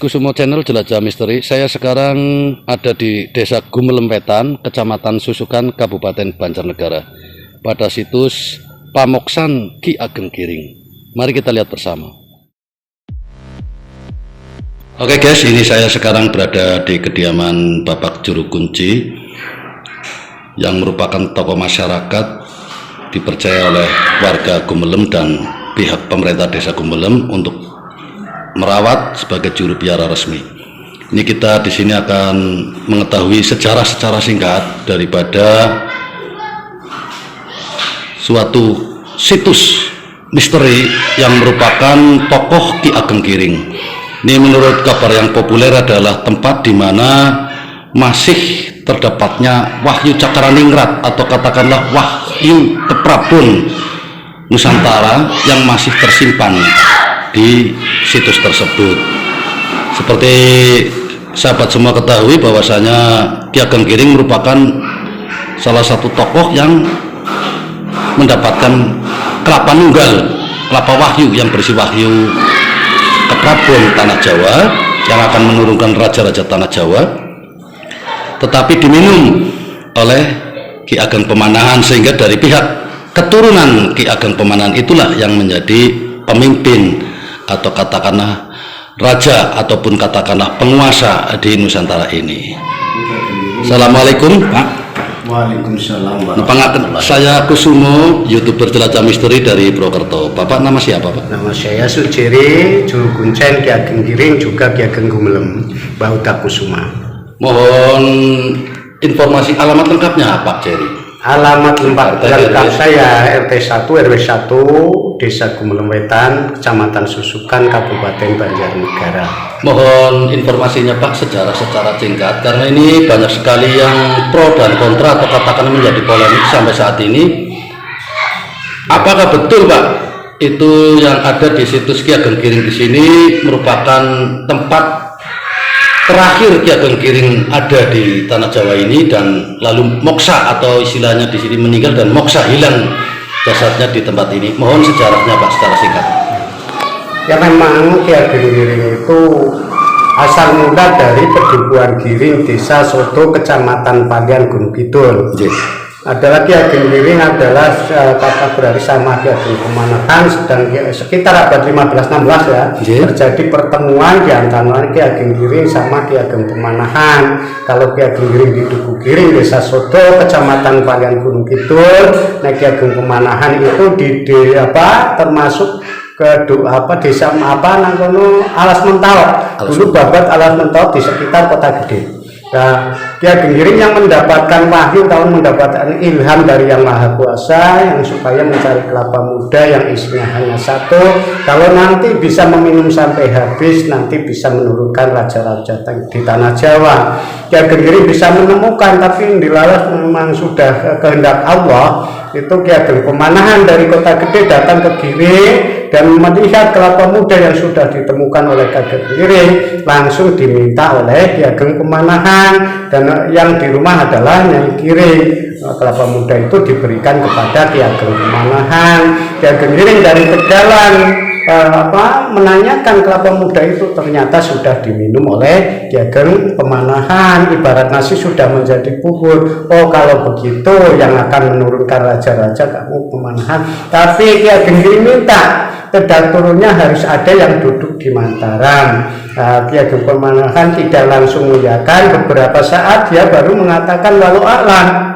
Kusumo Channel Jelajah Misteri. Saya sekarang ada di Desa Gumelem Wetan, Kecamatan Susukan, Kabupaten Banjarnegara, pada situs Pamoksan Ki Ageng Giring. Mari kita lihat bersama. Oke guys, ini saya sekarang berada di kediaman Bapak Juru Kunci yang merupakan tokoh masyarakat dipercaya oleh warga Gumelem dan pihak pemerintah Desa Gumelem untuk merawat sebagai juru biara resmi. Ini kita di sini akan mengetahui sejarah secara singkat daripada suatu situs misteri yang merupakan tokoh Ki Ageng Giring. Ini menurut kabar yang populer adalah tempat di mana masih terdapatnya Wahyu Cakraningrat atau katakanlah Wahyu Keprabun Nusantara yang masih tersimpan di situs tersebut. Seperti sahabat semua ketahui bahwasanya Ki Ageng Giring merupakan salah satu tokoh yang mendapatkan kelapa nunggal, kelapa wahyu yang berisi wahyu Keprabun tanah Jawa yang akan menurunkan raja-raja tanah Jawa, tetapi diminum oleh Ki Ageng Pemanahan, sehingga dari pihak keturunan Ki Ageng Pemanahan itulah yang menjadi pemimpin atau katakanlah raja ataupun katakanlah penguasa di Nusantara ini. Assalamualaikum Pak. Waalaikumsalam. Saya Kusumo, YouTuber Jelajah Misteri dari Purwokerto. Bapak nama siapa Pak? Nama saya Sujiri, Juru Kuncen Ki Ageng Giring, juga Ki Ageng Gumelem, Bauta Kusuma. Mohon informasi alamat lengkapnya Pak Jerry. Alamat lengkap saya RT 1 RW 1 Desa Gumelem Wetan, Kecamatan Susukan, Kabupaten Banjarnegara. Mohon informasinya Pak secara singkat, karena ini banyak sekali yang pro dan kontra atau katakan menjadi polemik sampai saat ini. Apakah betul Pak itu yang ada di situs Ki Ageng Giring di sini merupakan tempat terakhir Ki Ageng Giring ada di tanah Jawa ini, dan lalu moksa atau istilahnya di sini meninggal dan moksa hilang jasadnya di tempat ini? Mohon sejarahnya Pak secara singkat. Ya memang Ki Ageng Giring itu asal mula dari Pedukuhan Giring, Desa Soto, Kecamatan Palian, Gunung Kidul. Adalah Ki Ageng Giring adalah kata berarti sama Ki Ageng Pemanahan, sedang sekitar abad 15-16 ya, terjadi pertemuan di antara Ki Ageng Giring sama Ki Ageng Pemanahan. Kalau Ki Ageng Giring di Duku Giring, Desa Soto, Kecamatan Palian, Gunung Kidul. Nah, Ki Ageng Pemanahan itu termasuk ke desa Alas Mentawai. Dulu babat Alas Mentawai di sekitar Kota Gede. Nah, Ki Ageng Giring yang mendapatkan wahyu, tahun mendapatkan ilham dari Yang Maha Kuasa yang supaya mencari kelapa muda yang isinya hanya satu. Kalau nanti bisa meminum sampai habis, nanti bisa menurunkan raja-raja di tanah Jawa. Ki Ageng Giring bisa menemukan, tapi dilalas memang sudah kehendak Allah. Itu Ki Ageng Pemanahan dari Kota Gede datang ke Giring dan melihat kelapa muda yang sudah ditemukan oleh Ki Ageng Giring, langsung diminta oleh Ki Ageng Pemanahan, dan yang di rumah adalah Nyai Giring. Kelapa muda itu diberikan kepada Ki Ageng Pemanahan. Ki Ageng Giring dari Tegalan menanyakan kelapa muda itu, ternyata sudah diminum oleh Ki Ageng Pemanahan. Ibarat nasi sudah menjadi bubur. Oh, kalau begitu yang akan menurunkan raja-raja kamu Pemanahan. Tapi Ki Ageng Giring minta pedang turunnya harus ada yang duduk di Mataram. Ki Ageng Pemanahan tidak langsung mengiyakan. Beberapa saat dia baru mengatakan walau a'lam.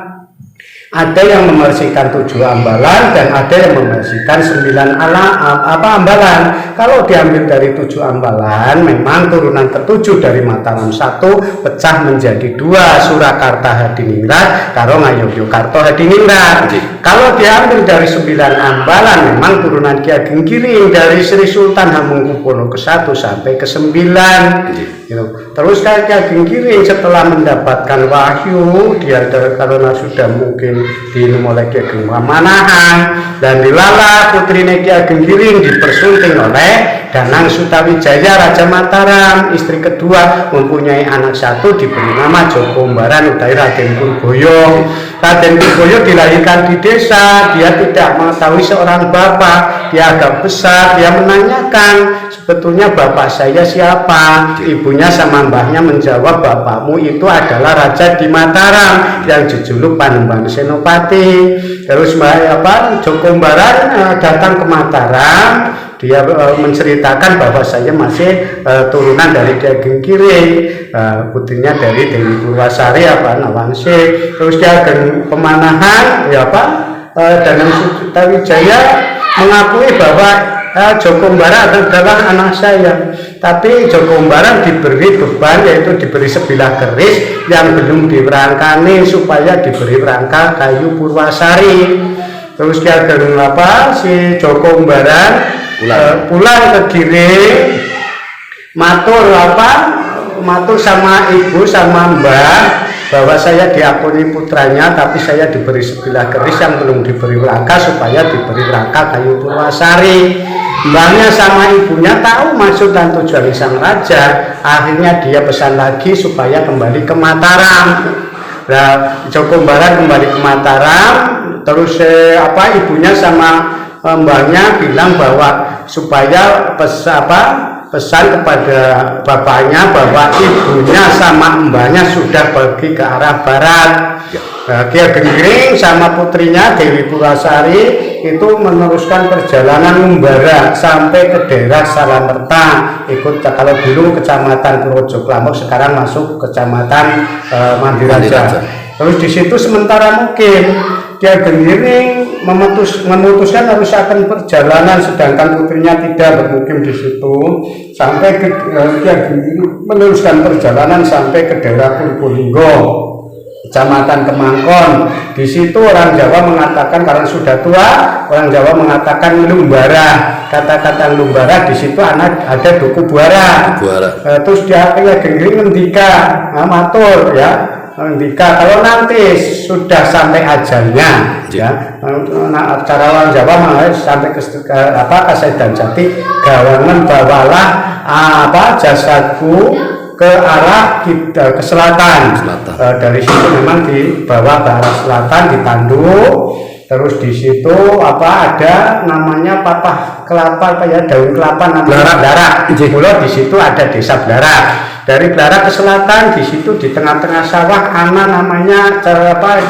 Ada yang memersikan 7 ambalan dan ada yang memersikan 9 ambalan. Kalau diambil dari 7 ambalan, memang turunan ke-7 dari Mataram 1 pecah menjadi 2, Surakarta Hadiningrat karo Ngayogyakarta Hadiningrat. Kalau diambil dari 9 ambalan, memang turunan Ki Ageng Giring dari Sri Sultan Hamengkubuwono ke-1 sampai ke-9. Terus Ki Ageng Giring setelah mendapatkan wahyu, dia karena sudah mungkin diminum oleh Ki Ageng Pemanahan dan dilala putrinya Ki Ageng Giring dipersunting oleh Danang Sutawijaya Raja Mataram, istri kedua, mempunyai anak satu diberi nama Joko Umbaran utawi Raden Purboyo. Raden Purboyo dilahirkan di desa, dia tidak mengetahui seorang bapak, dia agak besar, dia menanyakan sebetulnya bapak saya siapa. Ibunya sama mbahnya menjawab, bapakmu itu adalah raja di Mataram yang jejuluk Panembahan Senopati. Terus Joko Umbaran datang ke Mataram, dia menceritakan bahwa saya masih turunan dari Ki Ageng Giring, putrinya dari Dewi Purwasari Nawangsi. Terus Ki Ageng Pemanahan Danang Sutawijaya mengakui bahwa Joko Umbaran adalah anak saya, tapi Joko Umbaran diberi beban, yaitu diberi sebilah keris yang belum dirangkani supaya diberi rangka kayu Purwasari. Terus Ki Ageng si Joko Umbaran pulang ke Giring, matur sama ibu sama mbah bahwa saya diakuni putranya, tapi saya diberi sebilah keris yang belum diberi rangka supaya diberi rangka kayu Purwasari. Mbahnya sama ibunya tahu maksud dan tujuan sang raja, akhirnya dia pesan lagi supaya kembali ke Mataram. Nah, Joko Umbaran kembali ke Mataram, terus ibunya sama mbahnya bilang bahwa supaya pesan kepada bapaknya bahwa ibunya sama mbahnya sudah pergi ke arah barat. Ki Ageng Giring sama putrinya Dewi Purwasari itu meneruskan perjalanan membara sampai ke daerah Salamerta, ikut kalau dulu kecamatan Purwojo Klampok, sekarang masuk kecamatan Mandiraja. Terus di situ sementara mungkin Ki Ageng Giring memutuskan harus akan perjalanan, sedangkan putrinya tidak bermukim di situ. Sampai Ki Ageng Giring meneruskan perjalanan sampai ke daerah Purbolinggo, Kecamatan Kemangkon. Di situ orang Jawa mengatakan, karena sudah tua, orang Jawa mengatakan lumbara. Kata-kata lumbara di situ ada duku buara. Terus dia Ki Ageng Giring ngendika, matur ngendika kalau nanti sudah sampai ajalnya, cara orang Jawa sampai ke Kasedan Jati, gawangan bawalah jasadku ke arah ke selatan. Dari situ memang dibawa ke arah selatan, ditanduk. Terus di situ ada namanya patah kelapa daun kelapa namanya Blara. Di situ ada desa Blara. Dari Blara ke selatan, di situ di tengah-tengah sawah namanya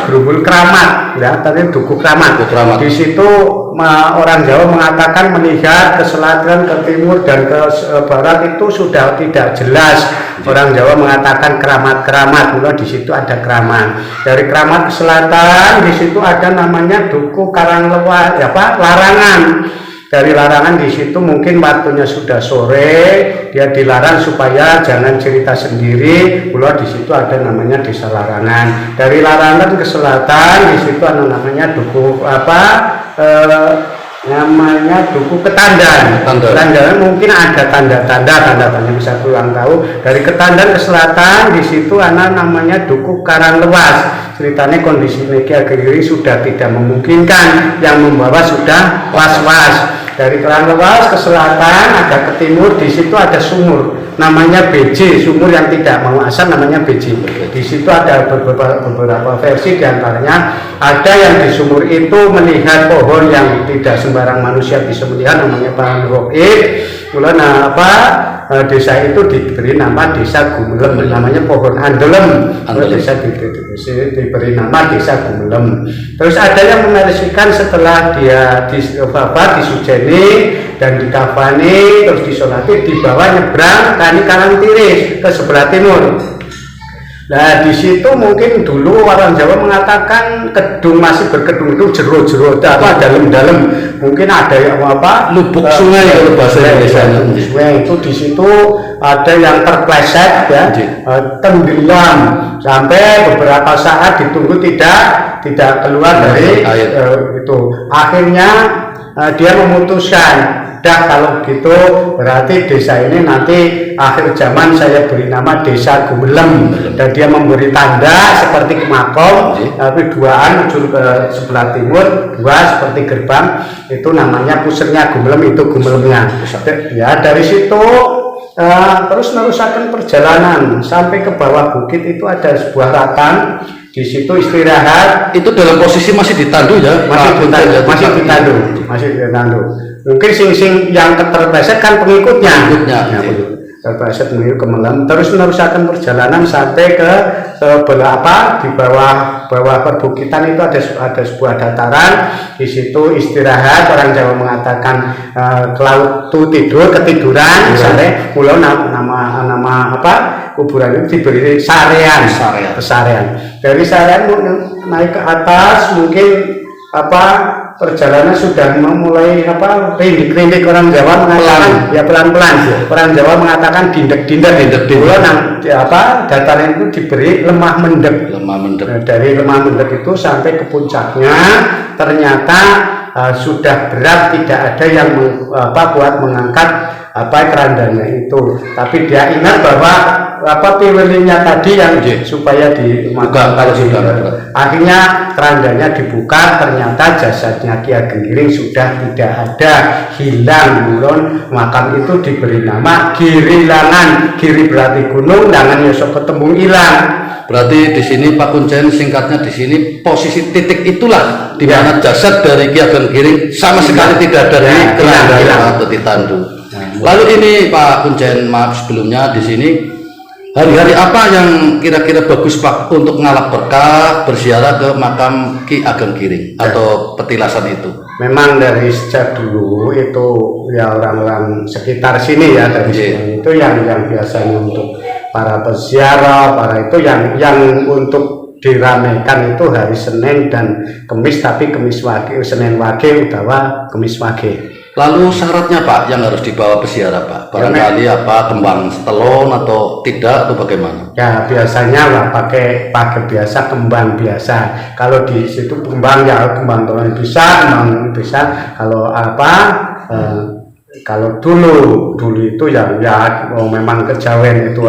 Grubul Kramat, tadi Duku Kramat. Di situ orang Jawa mengatakan melihat ke selatan, ke timur dan ke barat itu sudah tidak jelas. Orang Jawa mengatakan keramat-keramat, di situ ada keramat. Dari keramat ke selatan, di situ ada namanya Duku Karanglewa, Larangan. Dari Larangan di situ mungkin waktunya sudah sore, dia dilarang supaya jangan cerita sendiri. Di situ ada namanya Desa Larangan. Dari Larangan ke selatan, di situ ada namanya Duku namanya Duku Ketandan. Ketandan mungkin ada tanda-tanda bisa kurang tahu. Dari Ketandan ke selatan, di situ ada namanya Duku Karanglewas. Ceritanya kondisi Ki Ageng Giring sudah tidak memungkinkan, yang membawa sudah was-was. Dari Karanglewas ke selatan, ada ke timur, di situ ada sumur namanya BJ, sumur yang tidak mau asal namanya BJ. Di situ ada beberapa versi, diantaranya ada yang di sumur itu melihat pohon yang tidak sembarang manusia bisa melihat, namanya pohon roib. Desa itu diberi nama Desa Gumelem, namanya pohon Andelem. Desa diberi nama Desa Gumelem. Terus ada yang menersikan setelah dia disujeni dan dikafani, terus disolati, dibawa nyebrang kali Karangtiris ke sebelah timur. Nah, di situ mungkin dulu orang Jawa mengatakan kedung, masih berkedung itu jero-jero dalam-dalam, mungkin ada yang lubuk sungai kalau bahasa Indonesia. Sungai itu di situ ada yang terpleset tenggelam sampai beberapa saat ditunggu tidak keluar dari itu. Akhirnya dia memutuskan, dah kalau gitu berarti desa ini nanti akhir zaman saya beri nama Desa Gumelem, dan dia memberi tanda seperti makom, tapi duaan ujung ke sebelah timur, dua seperti gerbang, itu namanya pusatnya Gumelem, itu Gumelemnya. Ya dari situ terus meneruskan perjalanan sampai ke bawah bukit, itu ada sebuah ratan, di situ istirahat. Itu dalam posisi masih ditandu ya? Masih ditandu. Mungkin sing yang keterpleset kan pengikutnya. Ya, terpleset menuju ke Melem, terus meneruskan perjalanan sampai ke di bawah perbukitan itu ada sebuah dataran. Di situ istirahat, orang Jawa mengatakan ke laut itu ketiduran. Misalnya mulai nama kuburan itu diberi sarean. Dari sarean naik ke atas, mungkin perjalanan sudah memulai rindik orang Jawa mengatakan ya pelan-pelan. Orang Jawa mengatakan dindek. Dataran itu diberi lemah mendek. Dari lemah mendek itu sampai ke puncaknya, ternyata sudah berat, tidak ada yang buat mengangkat kerandanya itu. Tapi dia ingat bahwa piwilinya tadi yang supaya dibuka kalau sudah akhirnya kerandanya dibuka, ternyata jasadnya Ki Ageng Giring sudah tidak ada, hilang. Mulon makam itu diberi nama Girilangan. Giri berarti gunung, langan yosok ketemu hilang. Berarti di sini Pak Kuncen, singkatnya di sini posisi titik itulah di mana jasad dari Ki Ageng Giring sama sekali tidak ada di keranda atau ditandu. Lalu ini Pak Kuncen, maaf sebelumnya, di sini hari-hari apa yang kira-kira bagus Pak untuk ngalap berkah berziarah ke makam Ki Ageng Giring atau petilasan itu? Memang dari sejak dulu itu ya orang-orang sekitar sini ya, dari sini itu yang biasanya untuk para peziarah, para itu yang untuk diramaikan itu hari Senin dan Kemis, tapi Kemis Wage, Senin Wage utawa Kemis Wage. Lalu syaratnya Pak yang harus dibawa peziarah Pak, barangkali kembang setelon atau tidak atau bagaimana? Ya biasanya lah pakai biasa, kembang biasa. Kalau di situ kembang kembang telon bisa. Kalau dulu itu memang kejawen itu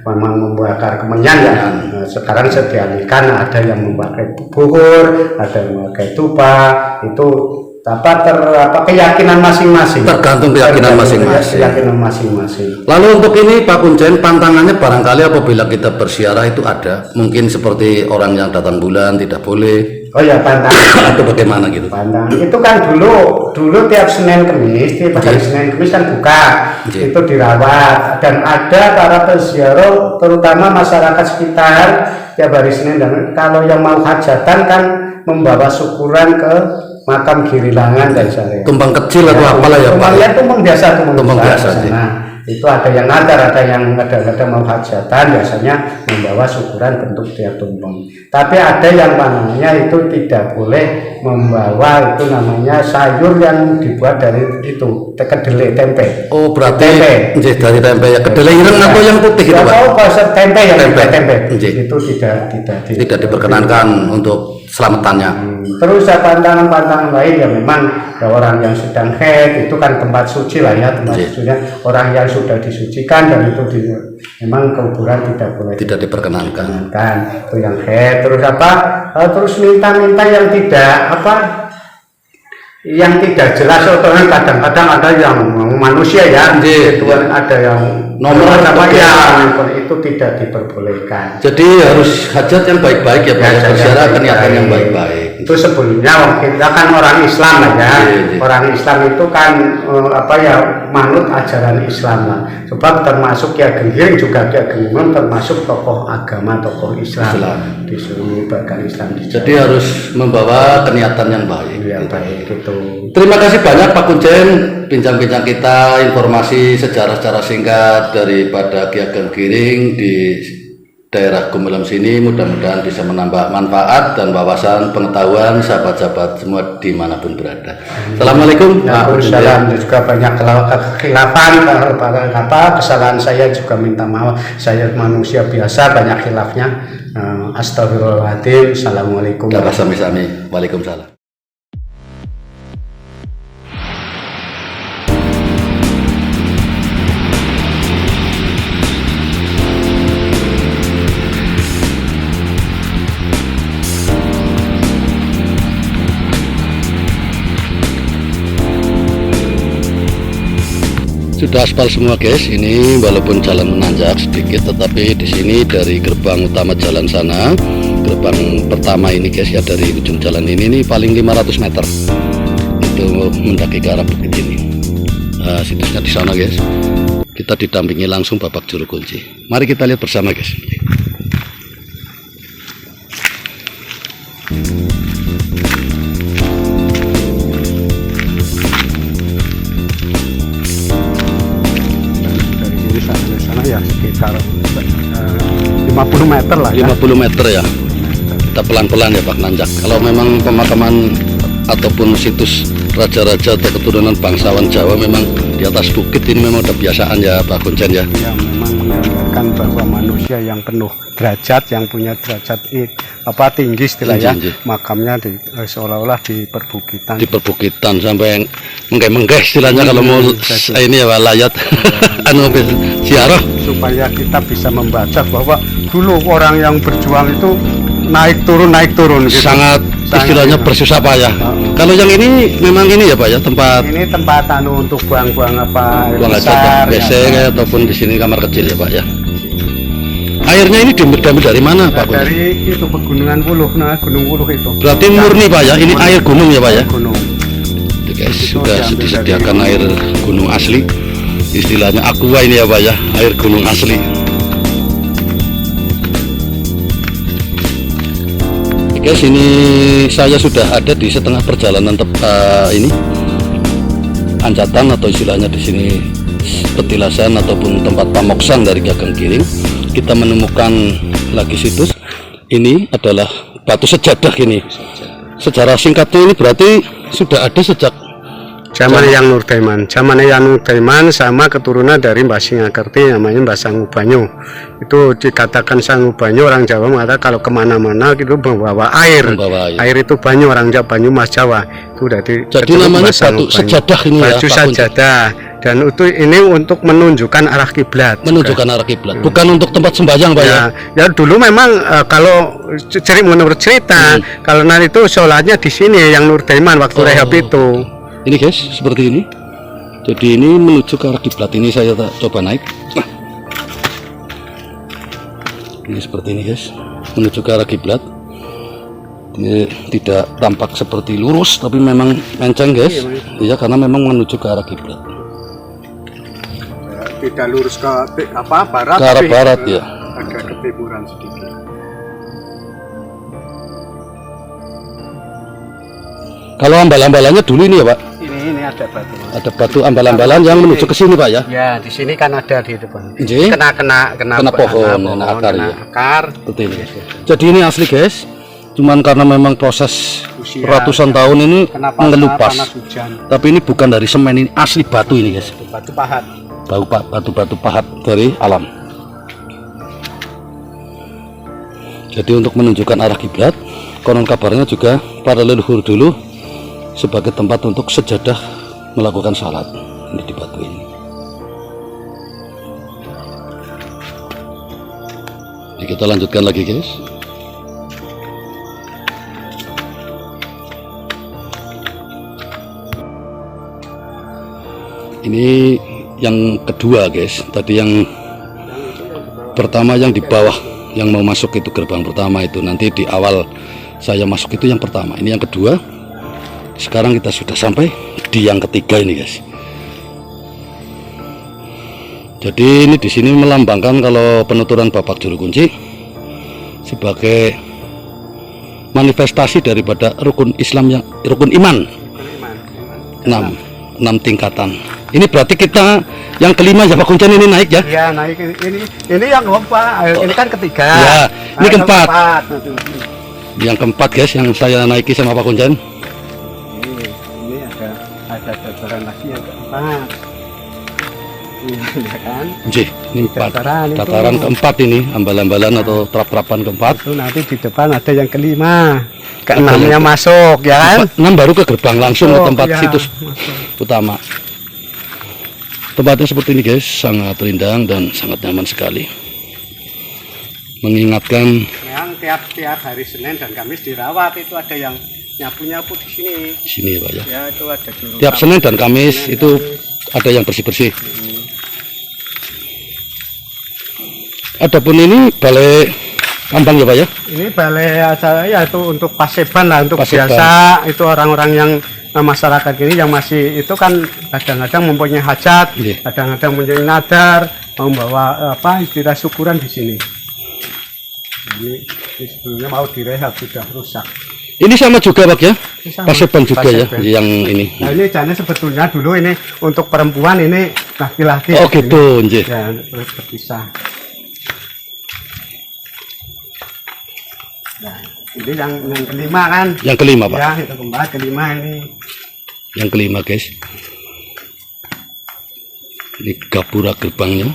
memang membakar kemenyan ya. Sekarang dialihkan, ada yang memakai bubur, ada yang memakai tupa, itu keyakinan masing-masing, tergantung keyakinan masing-masing. Lalu untuk ini Pak Kuncen, pantangannya barangkali apabila kita berziarah itu ada mungkin seperti orang yang datang bulan tidak boleh. Oh ya, pantangan atau bagaimana gitu? Pantangan itu kan dulu tiap Senin Kemis, Senin Kemis kan buka, itu dirawat, dan ada para peziarah terutama masyarakat sekitar tiap hari Senin, dan kalau yang mau hajatan kan membawa syukuran ke makam Girilangan dan saya. Kembang kecil atau apalah ya Pak? Ya tumpeng biasa. Nah, itu ada yang mau hajatan, biasanya membawa syukuran bentuk tiap tumpeng. Tapi ada yang namanya itu tidak boleh membawa, itu namanya sayur yang dibuat dari itu kedelai tempe. Oh berarti dari tempe ya, kedelai ireng atau yang putih itu Pak? Oh tempe yang tempe. Itu tidak diperkenankan untuk selamatannya. Terus pantangan lain ya memang ya, orang yang sedang haid itu kan tempat suci lah ya, tempat sucinya orang yang sudah disucikan, dan itu memang kuburan tidak diperkenankan. Itu yang haid. Terus terus minta yang tidak jelas, atau kadang-kadang ada yang manusia ya, ada yang nomor itu tidak diperbolehkan. Jadi harus hajat yang baik-baik ya Pak, berziarah niatan yang baik-baik. Itu sebelumnya kita kan orang Islam lah ya. Orang Islam itu kan manut ajaran Islam lah. Sebab termasuk Ki Ageng Giring juga Ki Ageng Giring termasuk tokoh agama, tokoh Islam. Di seluruh bagian Islam. Jadi harus membawa niatan yang baik. Baik gitu. Terima kasih banyak Pak Kuncen, bincang-bincang kita, informasi sejarah secara singkat daripada Ki Ageng Giring di daerah Gumelem sini. Mudah-mudahan bisa menambah manfaat dan wawasan pengetahuan sahabat-sahabat semua dimanapun berada. Assalamualaikum. Waalaikumsalam. Juga banyak khilafan, kesalahan saya juga minta maaf. Saya manusia biasa, banyak khilafnya. Astagfirullahaladzim. Assalamualaikum. Sami-sami. Waalaikumsalam. Sudah aspal semua guys. Ini walaupun jalan menanjak sedikit, tetapi di sini dari gerbang utama jalan sana, gerbang pertama ini guys ya, dari ujung jalan ini paling 500 meter itu mendaki ke arah bukit ini. Situsnya di sana guys. Kita didampingi langsung Bapak Juru Kunci. Mari kita lihat bersama guys. Sana ya sekitar 50 meter lah ya. 50 meter ya. Kita pelan-pelan ya Pak nanjak. Kalau memang pemakaman ataupun situs raja-raja atau keturunan bangsawan Jawa memang di atas bukit ini memang udah biasaan ya Pak Kuncen ya. Ya memang menggambarkan bahwa manusia yang penuh derajat, yang punya derajat tinggi istilahnya, makamnya seolah-olah di perbukitan. Di perbukitan sampai menggeh-menggeh istilahnya kalau mau ini ya layat anu ziarah, supaya kita bisa membaca bahwa dulu orang yang berjuang itu naik turun gitu. Sangat istilahnya bersusah payah. Kalau yang ini memang ini ya Pak ya, tempat ini tempat anu untuk buang-buang apa buang hajat WC ya, ataupun di sini kamar kecil ya Pak ya. Airnya ini diambil dari mana Pak? Dari itu pegunungan Wuluh, Gunung Wuluh itu. Berarti murni Pak ya, ini air gunung ya Pak ya. Gunung. Oke guys, sudah disediakan air gunung asli. Istilahnya aqua ini ya Pak ya, air gunung asli. Guys, ini saya sudah ada di setengah perjalanan ini anjatan atau istilahnya di sini petilasan ataupun tempat pamoksan dari Ki Ageng Giring. Kita menemukan lagi situs. Ini adalah batu sejadah ini. Sejarah singkatnya ini berarti sudah ada sejak zaman Yang Nurdaiman. Zaman Yang Nurdaiman sama keturunan dari Mbah Singakerti namanya Mbah Sangubanyu. Itu dikatakan Sangubanyu, orang Jawa mengatakan kalau kemana-mana itu membawa air. Air itu banyu, orang Jawa banyu Mas Jawa. Itu jadi namanya batu sejadah ini ya. Batu sejadah. Dan itu ini untuk menunjukkan arah kiblat. Menunjukkan arah kiblat, bukan untuk tempat sembahyang Pak ya. Ya dulu memang kalau menurut cerita kalau nanti itu sholatnya di sini Yang Nurdaiman waktu rehab itu. Ini guys, seperti ini. Jadi ini menuju ke arah kiblat. Ini saya coba naik. Ini seperti ini guys, menuju ke arah kiblat. Ini tidak tampak seperti lurus, tapi memang menceng guys. Iya, karena memang menuju ke arah kiblat. Tidak lurus ke apa barat. Ke arah barat ya. Agak ke timuran sedikit. Kalau ambal-ambalannya dulu ini ya Pak. Ini ada batu. Ada batu ambal-ambalan yang menuju ke sini Pak ya. Ya di sini kan ada di depan. Kena pohon, akar ya. Akar. Seperti ini. Jadi ini asli guys. Cuman karena memang proses ratusan tahun ini mengelupas. Tapi ini bukan dari semen, ini asli batu ini guys. Batu pahat. Batu-batu pahat dari alam. Jadi untuk menunjukkan arah kiblat, konon kabarnya juga para leluhur dulu sebagai tempat untuk sejadah melakukan salat. Ini di batu ini. Jadi kita lanjutkan lagi guys. Ini yang kedua guys. Tadi yang pertama yang di bawah, yang mau masuk itu gerbang pertama itu. Nanti di awal saya masuk itu yang pertama. Ini yang kedua. Sekarang kita sudah sampai di yang ketiga ini guys. Jadi ini di sini melambangkan kalau penuturan Bapak Juru Kunci sebagai manifestasi daripada rukun Islam, yang rukun iman 6 tingkatan. Ini berarti kita yang kelima ya Pak Kuncen, ini naik ya? Iya naik, ini yang keempat, ini kan ketiga. Ya, ini keempat. Yang keempat guys, yang saya naiki sama Pak Kuncen. Ini ada dataran lagi yang keempat. Iya kan? Ini empat. Dataran keempat ini, ambal-ambalan atau terap-terapan keempat. Itu nanti di depan ada yang kelima. Keenamnya masuk ya kan? 6 baru ke gerbang langsung ke tempat situs utama. Tempatnya seperti ini guys, sangat rindang dan sangat nyaman sekali. Mengingatkan yang tiap hari Senin dan Kamis dirawat, itu ada yang nyapu-nyapu di sini. Di sini ya Pak ya. Ya itu ada juru. Tiap Senin dan Kamis itu ada yang bersih-bersih. Adapun ini balai kambang ya Pak ya? Ini balai acara ya itu untuk paseban lah, untuk Paseban. biasa itu orang-orang yang masyarakat ini yang masih itu kan kadang-kadang mempunyai hajat, Iya. kadang-kadang mempunyai nadar, membawa apa istilah syukuran di sini. Ini sebelumnya mau direhab sudah rusak. Ini sama juga Pak ya? Ini sama. Paseban juga Paseban. ya yang ini. Nah ini jane sebetulnya dulu ini untuk perempuan, ini laki-laki. Oh gitu, nggih. Ya, terus terpisah. Nah, ini yang kelima kan? Yang kelima Pak. Ya, itu kembali kelima ini. Yang kelima guys. Ini gapura gerbangnya.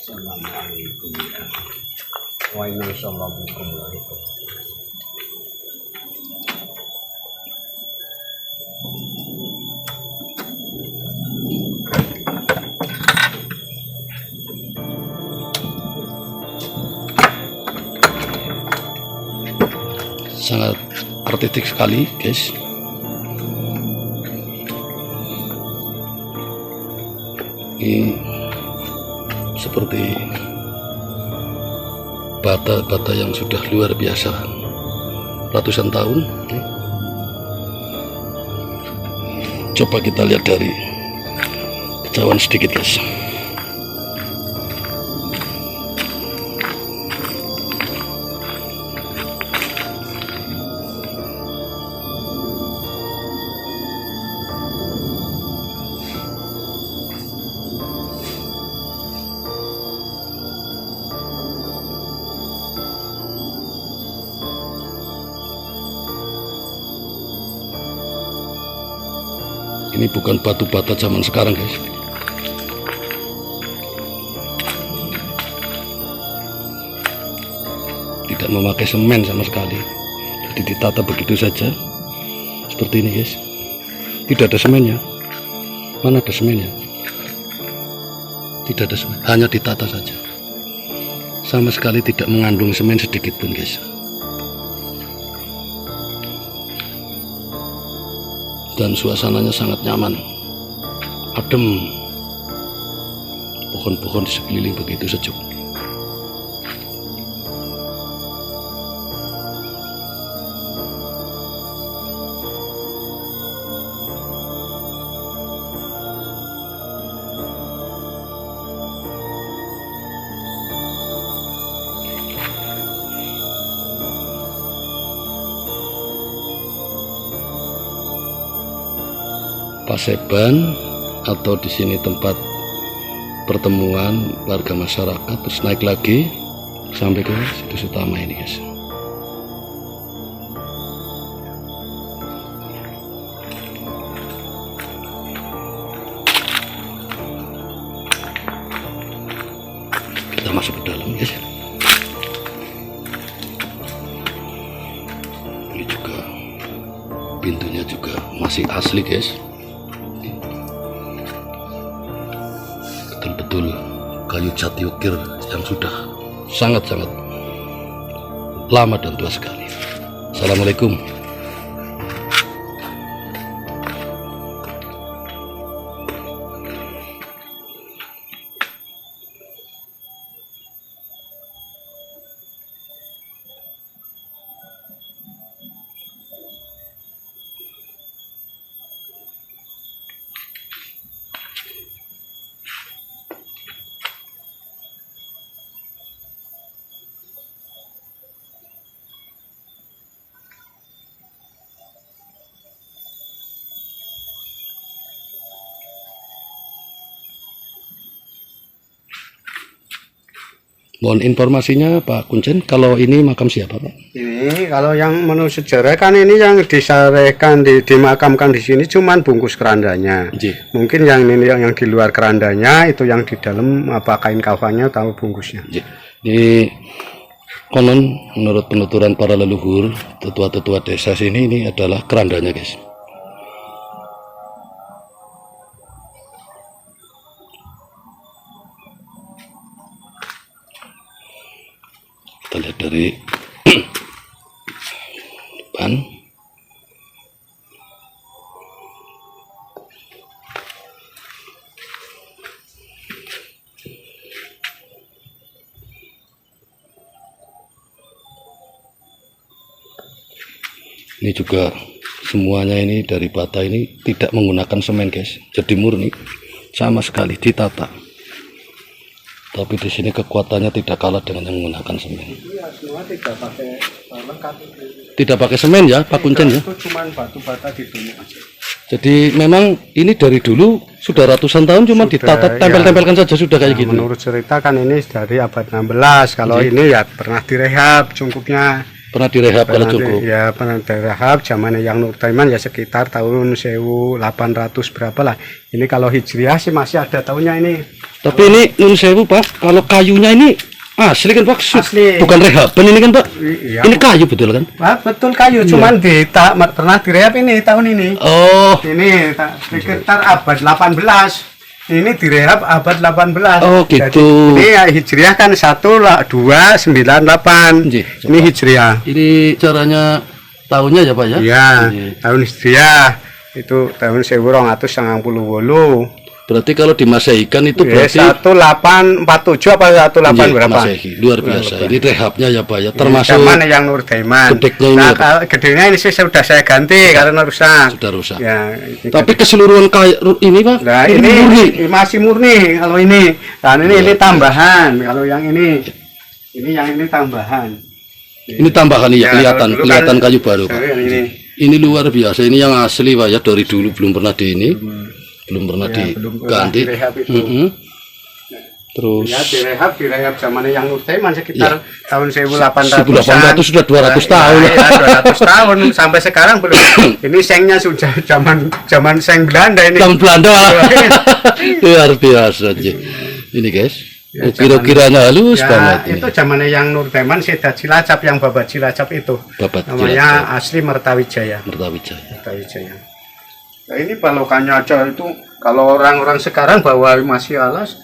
Assalamualaikum warahmatullahi wabarakatuh. Sangat artistik sekali guys. Ini seperti bata-bata yang sudah luar biasa ratusan tahun. Coba kita lihat dari kejauhan sedikit guys. Ini bukan batu bata zaman sekarang guys. Tidak memakai semen sama sekali. Jadi ditata begitu saja. Seperti ini guys. Tidak ada semennya. Mana ada semennya? Tidak ada semen. Hanya ditata saja. Sama sekali tidak mengandung semen sedikit pun guys. Dan suasananya sangat nyaman, adem, pohon-pohon di sekeliling begitu sejuk. Paseban atau di sini tempat pertemuan warga masyarakat, terus naik lagi sampai ke situs utama ini guys. Kita masuk ke dalam guys. Ini juga pintunya juga masih asli guys. Betul-betul kayu jati ukir yang sudah sangat-sangat lama dan tua sekali. Assalamualaikum. Mohon informasinya Pak Kuncen, kalau ini makam siapa Pak? Ini kalau yang menurut sejarah kan ini yang disarekan dimakamkan di sini cuman bungkus kerandanya. Nggih. Mungkin yang ini yang di luar kerandanya itu yang di dalam apa kain kafannya atau bungkusnya. Nggih. Ini konon menurut penuturan para leluhur tetua-tetua desa sini, ini adalah kerandanya guys. Kita lihat dari depan. Ini juga semuanya ini dari bata ini tidak menggunakan semen guys, jadi murni sama sekali ditata. Tapi di sini kekuatannya tidak kalah dengan yang menggunakan semen. Iya, semua tidak pakai lengkap. Tidak pakai semen ya, Pak Kuncen ya. Itu cuma batu bata ditumbuk aja. Jadi memang ini dari dulu sudah ratusan tahun cuma ditata tempel-tempelkan saja sudah kayak gitu. Menurut cerita kan ini dari abad 16. Kalau ini ya pernah direhab cungkupnya. Pernah direhab kalau cukup. Ya pernah direhab zaman yang Nur Taiman ya sekitar tahun 1800 berapa lah. Ini kalau Hijriah sih masih ada tahunnya ini. Tapi ini Nun Sewu Pak, kalau kayunya ini asli kan Pak? Asli. Bukan rehaban ini kan Pak? Iya. Ini kayu betul kan? Betul kayu, cuman pernah direhab ini tahun ini. Oh. Ini sekitar abad 18. Ini direhab abad 18. Oh gitu. Jadi, ini ya, Hijriah kan 1298. Ini Hijriah. Ini caranya tahunnya ya Pak ya? Iya, tahun Hijriah itu tahun 1298. Berarti kalau dimasehikan itu berarti 1847 apa 18 berapa? Masehi. Luar biasa. Ini rehabnya ya Pak ya. Termasuk zaman yang Nur Taiman. gedeknya ini. Nah, gedeknya ini sudah saya ganti karena rusak. Sudah rusak. Ya, tapi keseluruhan kayu ini Pak, nah, ini murni. Masih murni kalau ini. Dan ini tambahan. Kalau yang ini yang ini tambahan. Ini tambahan ya, kelihatan kan, kayu baru Pak. Ini luar biasa. Ini yang asli Pak ya, dari dulu belum pernah di ini. Belum pernah diganti. Terus ya direhab zamannya yang Nur Taiman sekitar tahun 1800 sudah 200 tahun. Ya, 200 tahun sampai sekarang belum. Ini sengnya sudah zaman seng Belanda ini. Zaman Belanda luar biasa aja. Ini guys, kira-kiranya halus banget ini. Itu zamannya yang Nur Taiman Sedat Cilacap, yang Babat Cilacap itu. Namanya asli Mertawijaya. Mertawijaya. Nah, ini palokannya aja itu kalau orang-orang sekarang bawa masih alas,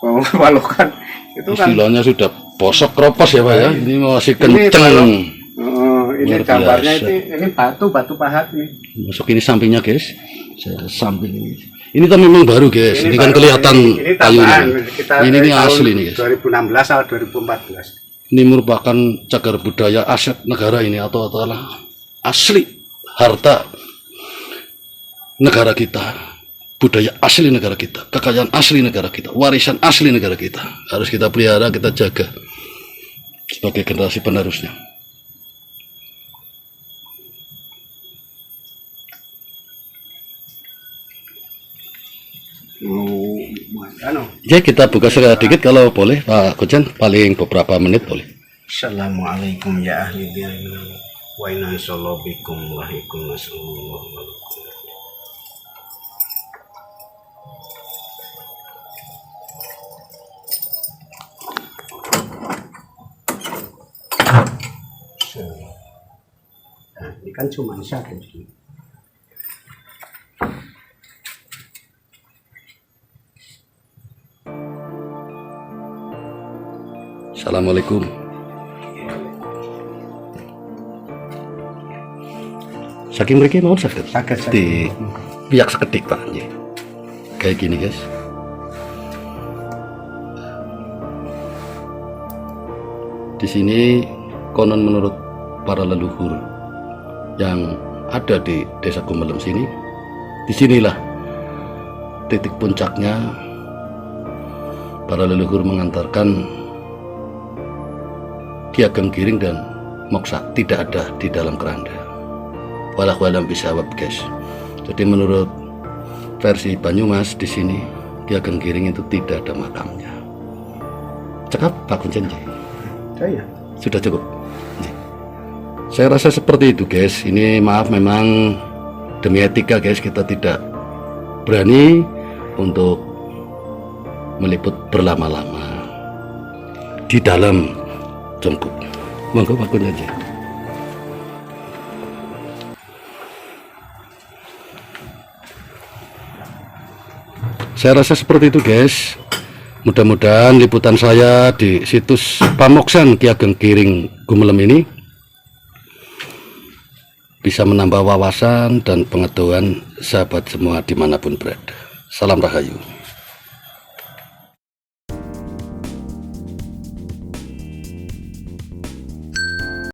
bawa palokan itu kan istilahnya sudah posok kropos ya Pak ya. Ini masih kenceng. Ini gambarnya ini batu pahat nih. Masuk ini sampingnya guys. Samping ini. Ini kan memang baru guys. Ini kan kelihatan kayunya. Ini asli nih guys. 2016 atau 2014. Ini merupakan cagar budaya aset negara ini atau adalah asli harta negara kita, budaya asli negara kita, kekayaan asli negara kita, warisan asli negara kita. Harus kita pelihara, kita jaga sebagai generasi penerusnya. Ya, kita buka sedikit kalau boleh Pak Kuncen, paling beberapa menit boleh. Assalamualaikum ya ahli diri wa inna bikum wa hikum nasallallahu. Nah, ini kan cuma satu. Assalamualaikum. Saking mereka mau sakit di pihak seketik Pak. Kayak gini guys. Di sini konon menurut para leluhur yang ada di Desa Gumelem sini, disinilah titik puncaknya para leluhur mengantarkan Ki Ageng Giring dan Moksa, tidak ada di dalam keranda. Walau alam bisawab guys. Jadi menurut versi Banyumas di sini Ki Ageng Giring itu tidak ada makamnya. Cakap Pak Kuncen. Saya sudah cukup. Saya rasa seperti itu guys. Ini maaf memang demi etika guys, kita tidak berani untuk meliput berlama-lama di dalam jongkok. Monggo Pak Kuncen aja. Saya rasa seperti itu guys. Mudah-mudahan liputan saya di situs Pamoksan Ki Ageng Giring Gumelem ini bisa menambah wawasan dan pengetahuan sahabat semua dimanapun berada. Salam Rahayu.